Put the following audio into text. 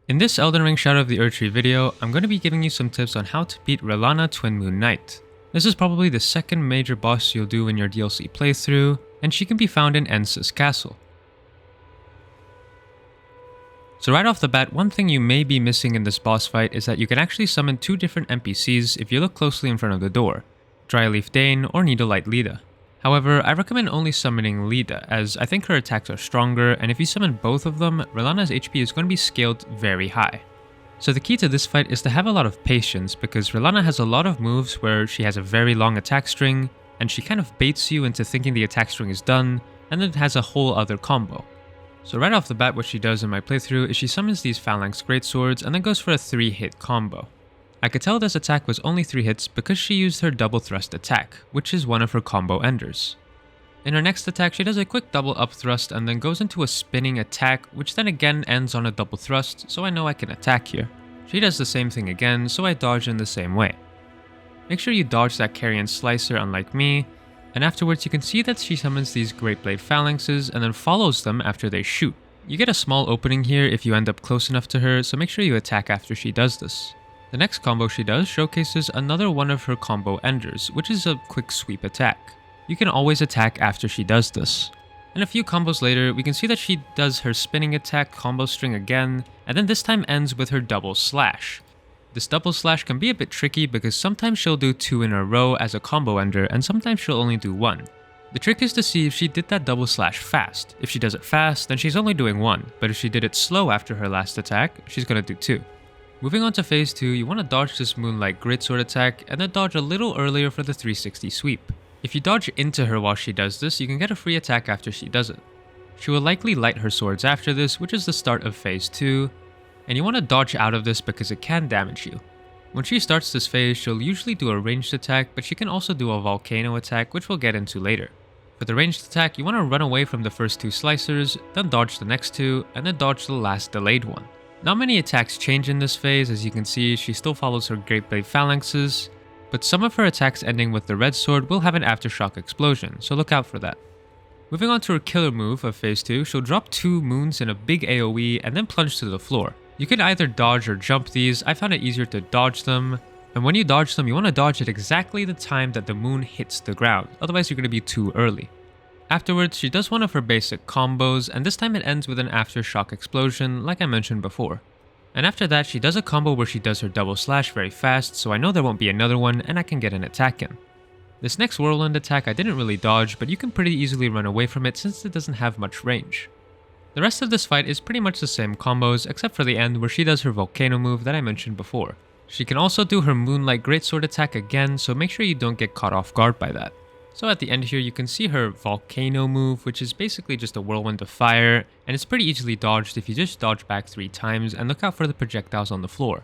In this Elden Ring Shadow of the Erdtree video, I'm going to be giving you some tips on how to beat Rellana Twin Moon Knight. This is probably the second major boss you'll do in your DLC playthrough, and she can be found in Ensa's castle. So right off the bat, one thing you may be missing in this boss fight is that you can actually summon two different NPCs if you look closely in front of the door, Dryleaf Dane or Needlelight Lida. However, I recommend only summoning Lida, as I think her attacks are stronger, and if you summon both of them, Rellana's HP is going to be scaled very high. So the key to this fight is to have a lot of patience, because Rellana has a lot of moves where she has a very long attack string, and she kind of baits you into thinking the attack string is done, and then it has a whole other combo. So right off the bat, what she does in my playthrough is she summons these Phalanx Greatswords and then goes for a 3-hit combo. I could tell this attack was only 3 hits because she used her double thrust attack, which is one of her combo enders. In her next attack, she does a quick double up thrust and then goes into a spinning attack, which then again ends on a double thrust, so I know I can attack here. She does the same thing again, so I dodge in the same way. Make sure you dodge that Carrion Slicer unlike me, and afterwards you can see that she summons these Great Blade Phalanxes and then follows them after they shoot. You get a small opening here if you end up close enough to her, so make sure you attack after she does this. The next combo she does showcases another one of her combo enders, which is a quick sweep attack. You can always attack after she does this. And a few combos later, we can see that she does her spinning attack combo string again, and then this time ends with her double slash. This double slash can be a bit tricky because sometimes she'll do 2 in a row as a combo ender, and sometimes she'll only do 1. The trick is to see if she did that double slash fast. If she does it fast, then she's only doing 1, but if she did it slow after her last attack, she's gonna do 2. Moving on to phase 2, you want to dodge this Moonlight Greatsword attack and then dodge a little earlier for the 360 sweep. If you dodge into her while she does this, you can get a free attack after she does it. She will likely light her swords after this, which is the start of phase 2, and you want to dodge out of this because it can damage you. When she starts this phase, she'll usually do a ranged attack, but she can also do a volcano attack, which we'll get into later. For the ranged attack, you want to run away from the first 2 slicers, then dodge the next 2, and then dodge the last delayed one. Not many attacks change in this phase, as you can see she still follows her Great Blade Phalanxes, but some of her attacks ending with the red sword will have an aftershock explosion, so look out for that. Moving on to her killer move of phase 2, she'll drop 2 moons in a big AoE and then plunge to the floor. You can either dodge or jump these. I found it easier to dodge them, and when you dodge them, you want to dodge at exactly the time that the moon hits the ground, otherwise you're going to be too early. Afterwards, she does one of her basic combos, and this time it ends with an aftershock explosion like I mentioned before. And after that, she does a combo where she does her double slash very fast, so I know there won't be another one and I can get an attack in. This next whirlwind attack I didn't really dodge, but you can pretty easily run away from it since it doesn't have much range. The rest of this fight is pretty much the same combos, except for the end where she does her volcano move that I mentioned before. She can also do her Moonlight Greatsword attack again, so make sure you don't get caught off guard by that. So at the end here, you can see her volcano move, which is basically just a whirlwind of fire, and it's pretty easily dodged if you just dodge back 3 times and look out for the projectiles on the floor.